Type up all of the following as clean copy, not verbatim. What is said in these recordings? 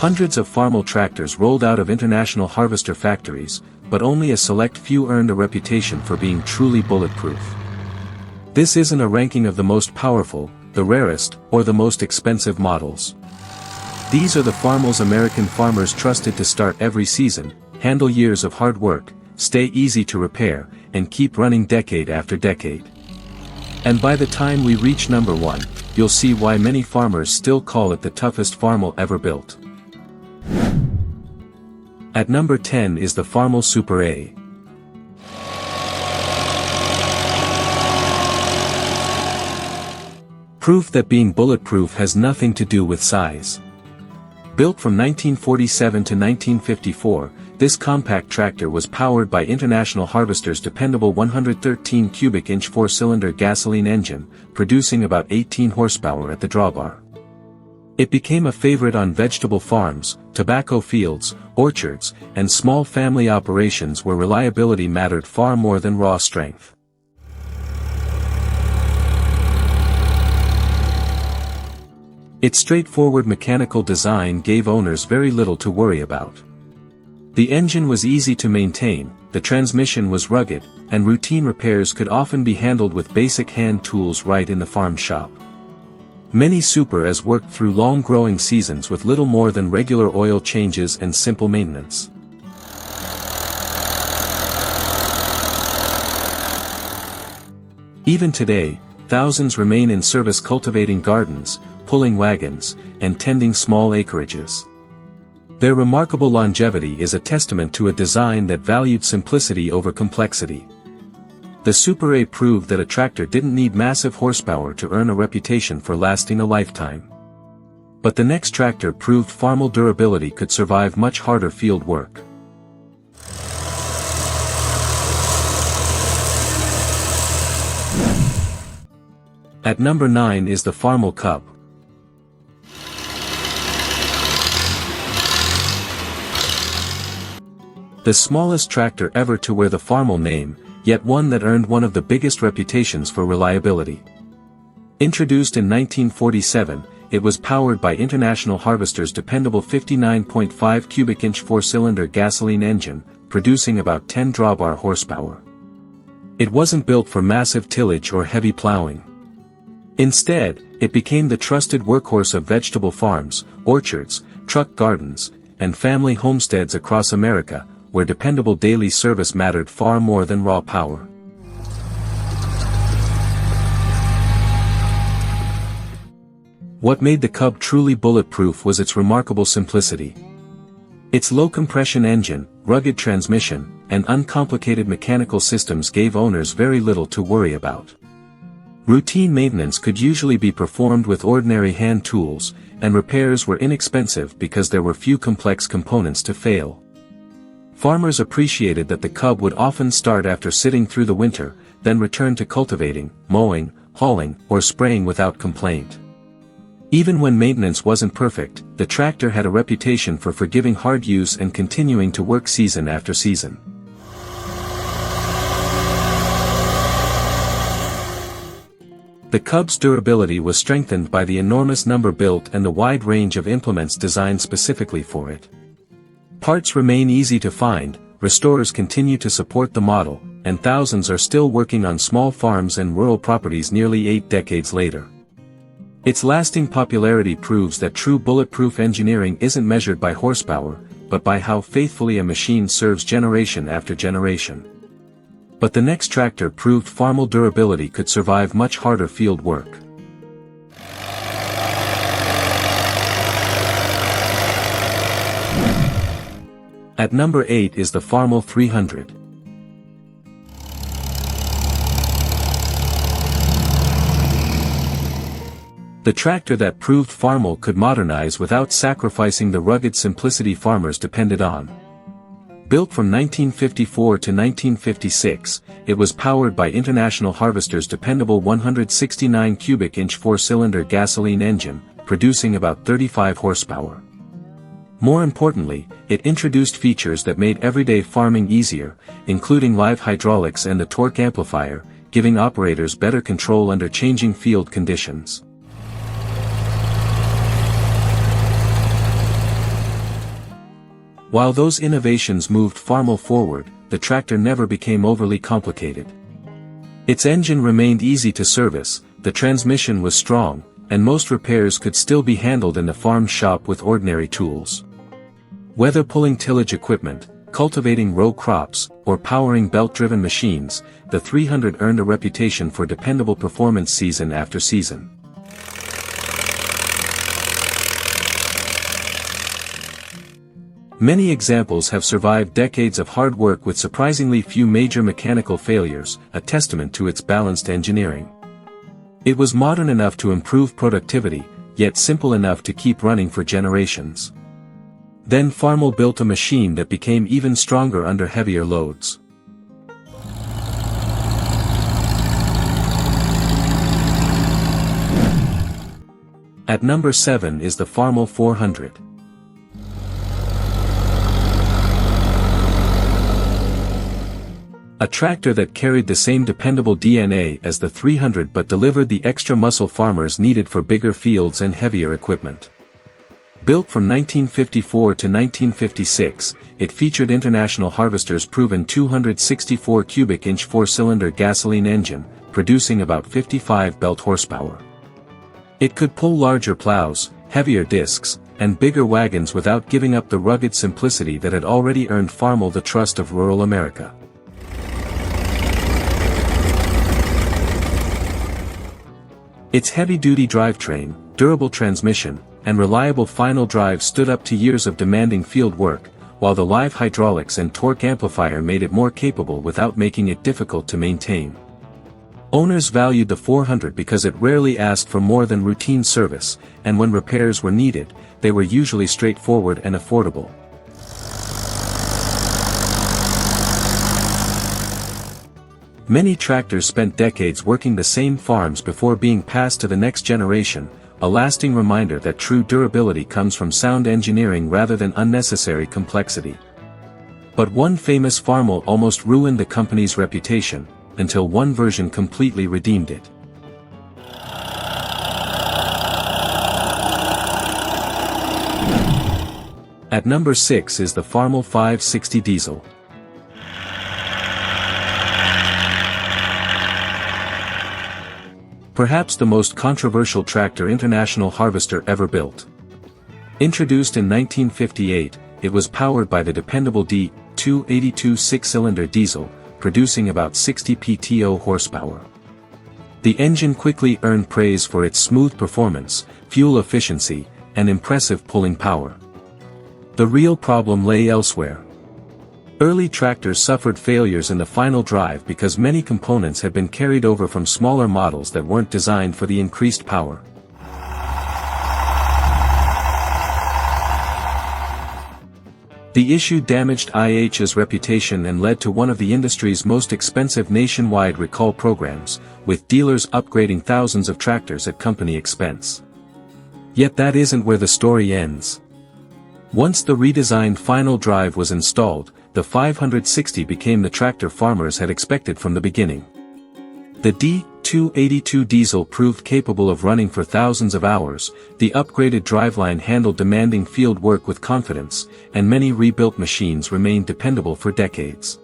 Hundreds of Farmall tractors rolled out of international harvester factories, but only a select few earned a reputation for being truly bulletproof. This isn't a ranking of the most powerful, the rarest, or the most expensive models. These are the Farmall's American farmers trusted to start every season, handle years of hard work, stay easy to repair, and keep running decade after decade. And by the time we reach number 1, you'll see why many farmers still call it the toughest Farmall ever built. At number 10 is the Farmall Super A. Proof that being bulletproof has nothing to do with size. Built from 1947 to 1954, this compact tractor was powered by International Harvester's dependable 113 cubic inch 4-cylinder gasoline engine, producing about 18 horsepower at the drawbar. It became a favorite on vegetable farms, tobacco fields, orchards, and small family operations where reliability mattered far more than raw strength. Its straightforward mechanical design gave owners very little to worry about. The engine was easy to maintain, the transmission was rugged, and routine repairs could often be handled with basic hand tools right in the farm shop. Many Super As worked through long growing seasons with little more than regular oil changes and simple maintenance. Even today, thousands remain in service cultivating gardens, pulling wagons, and tending small acreages. Their remarkable longevity is a testament to a design that valued simplicity over complexity. The Super A proved that a tractor didn't need massive horsepower to earn a reputation for lasting a lifetime. But the next tractor proved Farmall durability could survive much harder field work. At number 9 is the Farmall Cub. The smallest tractor ever to wear the Farmall name, yet one that earned one of the biggest reputations for reliability. Introduced in 1947, it was powered by International Harvester's dependable 59.5 cubic inch 4-cylinder gasoline engine, producing about 10 drawbar horsepower. It wasn't built for massive tillage or heavy plowing. Instead, it became the trusted workhorse of vegetable farms, orchards, truck gardens, and family homesteads across America, where dependable daily service mattered far more than raw power. What made the Cub truly bulletproof was its remarkable simplicity. Its low-compression engine, rugged transmission, and uncomplicated mechanical systems gave owners very little to worry about. Routine maintenance could usually be performed with ordinary hand tools, and repairs were inexpensive because there were few complex components to fail. Farmers appreciated that the Cub would often start after sitting through the winter, then return to cultivating, mowing, hauling, or spraying without complaint. Even when maintenance wasn't perfect, the tractor had a reputation for forgiving hard use and continuing to work season after season. The Cub's durability was strengthened by the enormous number built and the wide range of implements designed specifically for it. Parts remain easy to find, restorers continue to support the model, and thousands are still working on small farms and rural properties nearly 8 decades later. Its lasting popularity proves that true bulletproof engineering isn't measured by horsepower, but by how faithfully a machine serves generation after generation. But the next tractor proved Farmall durability could survive much harder field work. At number 8 is the Farmall 300. The tractor that proved Farmall could modernize without sacrificing the rugged simplicity farmers depended on. Built from 1954 to 1956, it was powered by International Harvester's dependable 169 cubic inch 4-cylinder gasoline engine, producing about 35 horsepower. More importantly, it introduced features that made everyday farming easier, including live hydraulics and the torque amplifier, giving operators better control under changing field conditions. While those innovations moved Farmall forward, the tractor never became overly complicated. Its engine remained easy to service, the transmission was strong, and most repairs could still be handled in the farm shop with ordinary tools. Whether pulling tillage equipment, cultivating row crops, or powering belt-driven machines, the 300 earned a reputation for dependable performance season after season. Many examples have survived decades of hard work with surprisingly few major mechanical failures, a testament to its balanced engineering. It was modern enough to improve productivity, yet simple enough to keep running for generations. Then Farmall built a machine that became even stronger under heavier loads. At number 7 is the Farmall 400. A tractor that carried the same dependable DNA as the 300 but delivered the extra muscle farmers needed for bigger fields and heavier equipment. Built from 1954 to 1956, it featured International Harvester's proven 264 cubic inch 4-cylinder gasoline engine, producing about 55 belt horsepower. It could pull larger plows, heavier discs, and bigger wagons without giving up the rugged simplicity that had already earned Farmall the trust of rural America. Its heavy-duty drivetrain, durable transmission, and reliable final drive stood up to years of demanding field work, while the live hydraulics and torque amplifier made it more capable without making it difficult to maintain. Owners valued the 400 because it rarely asked for more than routine service, and when repairs were needed, they were usually straightforward and affordable. Many tractors spent decades working the same farms before being passed to the next generation, a lasting reminder that true durability comes from sound engineering rather than unnecessary complexity. But one famous Farmall almost ruined the company's reputation, until one version completely redeemed it. At number 6 is the Farmall 560 diesel. Perhaps the most controversial tractor International Harvester ever built. Introduced in 1958, it was powered by the dependable D282 6-cylinder diesel, producing about 60 PTO horsepower. The engine quickly earned praise for its smooth performance, fuel efficiency, and impressive pulling power. The real problem lay elsewhere. Early tractors suffered failures in the final drive because many components had been carried over from smaller models that weren't designed for the increased power. The issue damaged IH's reputation and led to one of the industry's most expensive nationwide recall programs, with dealers upgrading thousands of tractors at company expense. Yet that isn't where the story ends. Once the redesigned final drive was installed, the 560 became the tractor farmers had expected from the beginning. The D282 diesel proved capable of running for thousands of hours, the upgraded driveline handled demanding field work with confidence, and many rebuilt machines remained dependable for decades.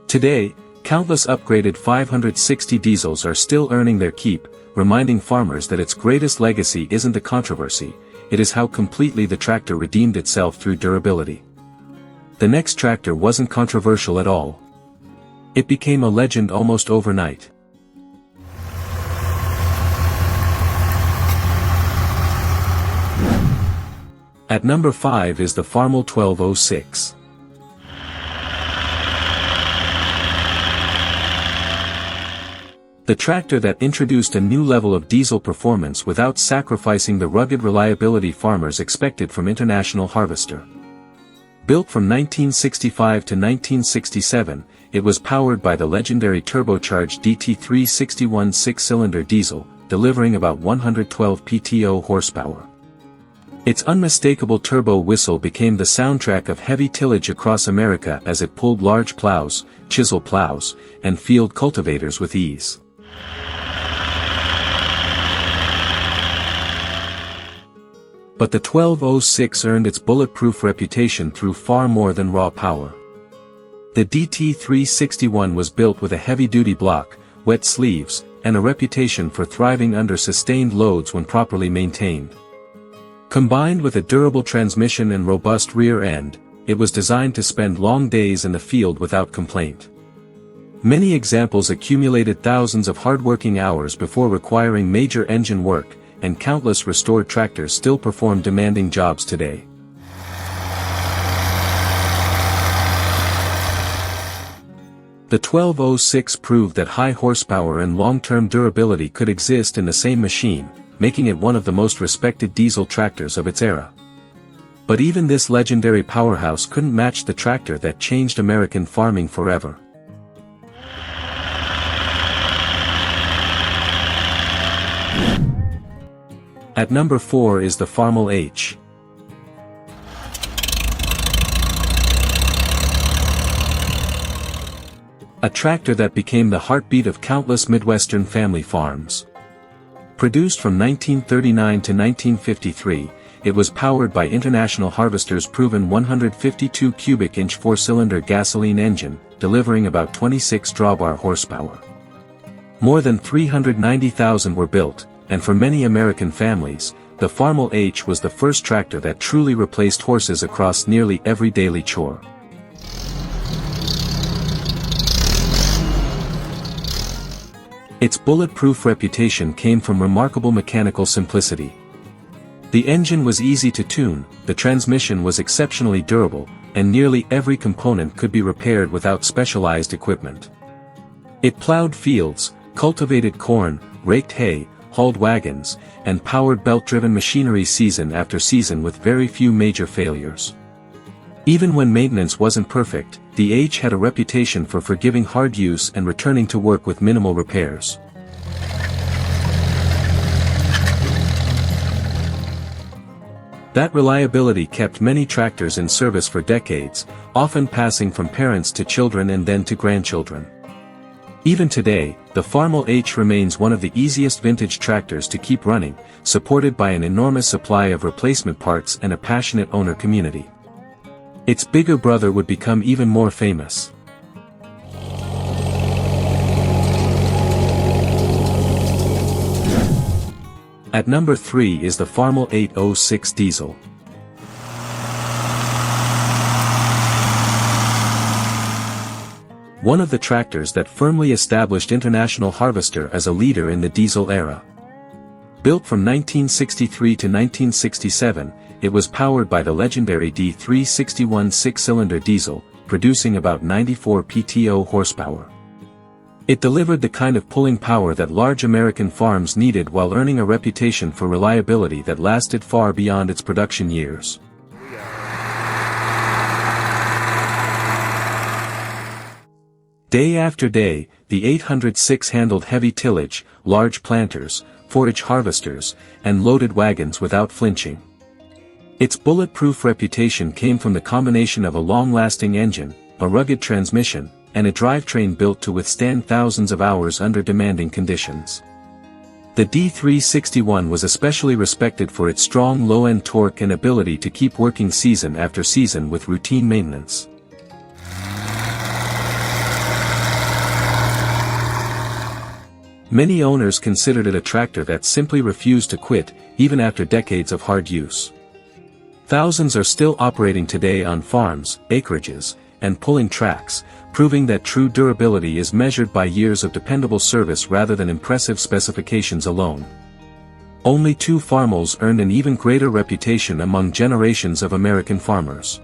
Today, countless upgraded 560 diesels are still earning their keep, reminding farmers that its greatest legacy isn't the controversy, it is how completely the tractor redeemed itself through durability. The next tractor wasn't controversial at all. It became a legend almost overnight. At number 5 is the Farmall 1206. The tractor that introduced a new level of diesel performance without sacrificing the rugged reliability farmers expected from International Harvester. Built from 1965 to 1967, it was powered by the legendary turbocharged DT361 6-cylinder diesel, delivering about 112 PTO horsepower. Its unmistakable turbo whistle became the soundtrack of heavy tillage across America as it pulled large plows, chisel plows, and field cultivators with ease. But the 1206 earned its bulletproof reputation through far more than raw power. The DT361 was built with a heavy-duty block, wet sleeves, and a reputation for thriving under sustained loads when properly maintained. Combined with a durable transmission and robust rear end, it was designed to spend long days in the field without complaint. Many examples accumulated thousands of hard-working hours before requiring major engine work, and countless restored tractors still perform demanding jobs today. The 1206 proved that high horsepower and long-term durability could exist in the same machine, making it one of the most respected diesel tractors of its era. But even this legendary powerhouse couldn't match the tractor that changed American farming forever. At number 4 is the Farmall H. A tractor that became the heartbeat of countless Midwestern family farms. Produced from 1939 to 1953, it was powered by International Harvester's proven 152 cubic inch 4-cylinder gasoline engine, delivering about 26 drawbar horsepower. More than 390,000 were built, and for many American families, the Farmall H was the first tractor that truly replaced horses across nearly every daily chore. Its bulletproof reputation came from remarkable mechanical simplicity. The engine was easy to tune, the transmission was exceptionally durable, and nearly every component could be repaired without specialized equipment. It plowed fields, cultivated corn, raked hay, hauled wagons, and powered belt-driven machinery season after season with very few major failures. Even when maintenance wasn't perfect, the H had a reputation for forgiving hard use and returning to work with minimal repairs. That reliability kept many tractors in service for decades, often passing from parents to children and then to grandchildren. Even today, the Farmall H remains one of the easiest vintage tractors to keep running, supported by an enormous supply of replacement parts and a passionate owner community. Its bigger brother would become even more famous. At number 3 is the Farmall 806 Diesel. One of the tractors that firmly established International Harvester as a leader in the diesel era. Built from 1963 to 1967, it was powered by the legendary D361 6-cylinder diesel, producing about 94 PTO horsepower. It delivered the kind of pulling power that large American farms needed while earning a reputation for reliability that lasted far beyond its production years. Day after day, the 806 handled heavy tillage, large planters, forage harvesters, and loaded wagons without flinching. Its bulletproof reputation came from the combination of a long-lasting engine, a rugged transmission, and a drivetrain built to withstand thousands of hours under demanding conditions. The D361 was especially respected for its strong low-end torque and ability to keep working season after season with routine maintenance. Many owners considered it a tractor that simply refused to quit, even after decades of hard use. Thousands are still operating today on farms, acreages, and pulling tracks, proving that true durability is measured by years of dependable service rather than impressive specifications alone. Only two Farmalls earned an even greater reputation among generations of American farmers.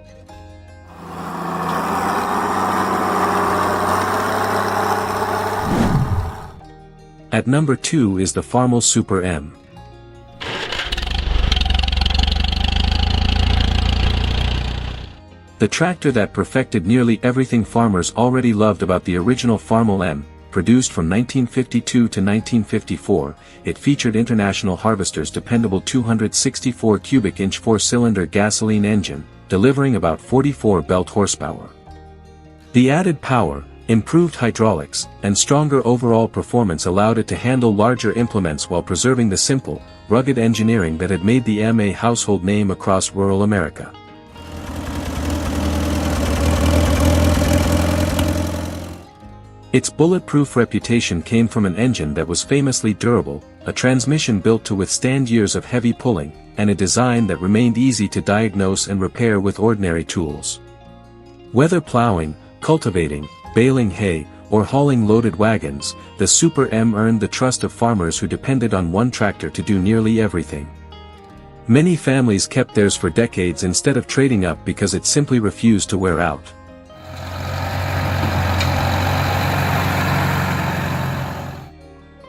At number 2 is the Farmall Super M. The tractor that perfected nearly everything farmers already loved about the original Farmall M, produced from 1952 to 1954, it featured International Harvester's dependable 264 cubic inch 4-cylinder gasoline engine, delivering about 44 belt horsepower. The added power, Improved hydraulics, and stronger overall performance allowed it to handle larger implements while preserving the simple, rugged engineering that had made the M a household name across rural America. Its bulletproof reputation came from an engine that was famously durable, a transmission built to withstand years of heavy pulling, and a design that remained easy to diagnose and repair with ordinary tools. Whether plowing, cultivating, baling hay, or hauling loaded wagons, the Super M earned the trust of farmers who depended on one tractor to do nearly everything. Many families kept theirs for decades instead of trading up because it simply refused to wear out.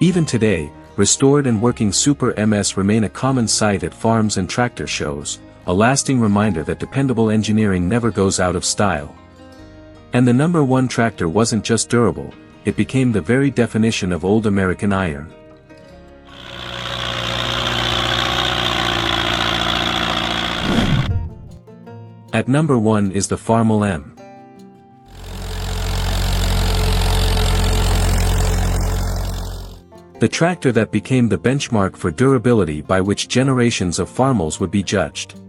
Even today, restored and working Super MS remain a common sight at farms and tractor shows, a lasting reminder that dependable engineering never goes out of style. And the #1 tractor wasn't just durable, it became the very definition of old American iron. At #1 is the Farmall M. The tractor that became the benchmark for durability by which generations of Farmalls would be judged.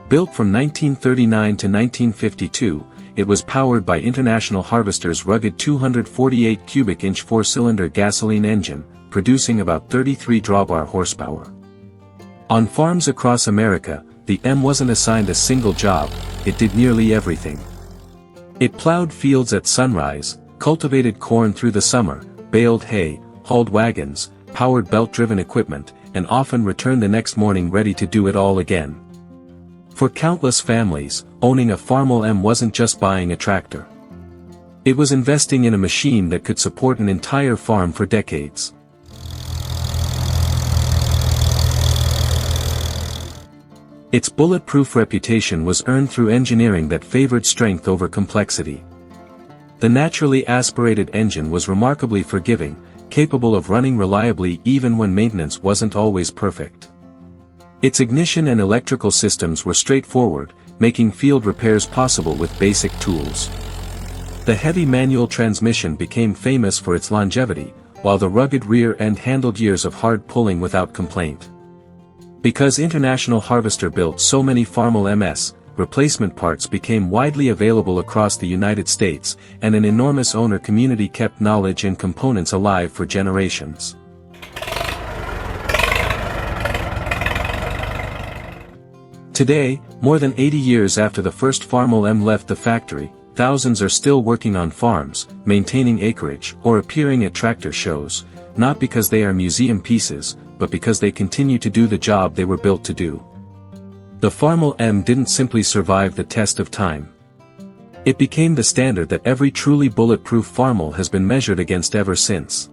Built from 1939 to 1952, it was powered by International Harvester's rugged 248 cubic inch 4-cylinder gasoline engine, producing about 33 drawbar horsepower. On farms across America, the M wasn't assigned a single job, it did nearly everything. It plowed fields at sunrise, cultivated corn through the summer, baled hay, hauled wagons, powered belt-driven equipment, and often returned the next morning ready to do it all again. For countless families, owning a Farmall M wasn't just buying a tractor. It was investing in a machine that could support an entire farm for decades. Its bulletproof reputation was earned through engineering that favored strength over complexity. The naturally aspirated engine was remarkably forgiving, capable of running reliably even when maintenance wasn't always perfect. Its ignition and electrical systems were straightforward, making field repairs possible with basic tools. The heavy manual transmission became famous for its longevity, while the rugged rear end handled years of hard pulling without complaint. Because International Harvester built so many Farmall MS, replacement parts became widely available across the United States, and an enormous owner community kept knowledge and components alive for generations. Today, more than 80 years after the first Farmall M left the factory, thousands are still working on farms, maintaining acreage, or appearing at tractor shows, not because they are museum pieces, but because they continue to do the job they were built to do. The Farmall M didn't simply survive the test of time. It became the standard that every truly bulletproof Farmall has been measured against ever since.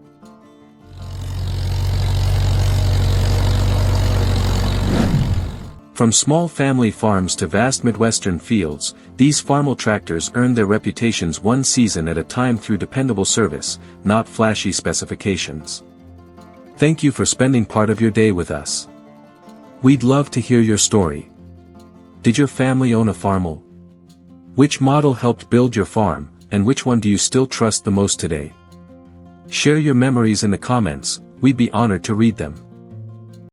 From small family farms to vast Midwestern fields, these Farmall tractors earned their reputations one season at a time through dependable service, not flashy specifications. Thank you for spending part of your day with us. We'd love to hear your story. Did your family own a Farmall? Which model helped build your farm, and which one do you still trust the most today? Share your memories in the comments, we'd be honored to read them.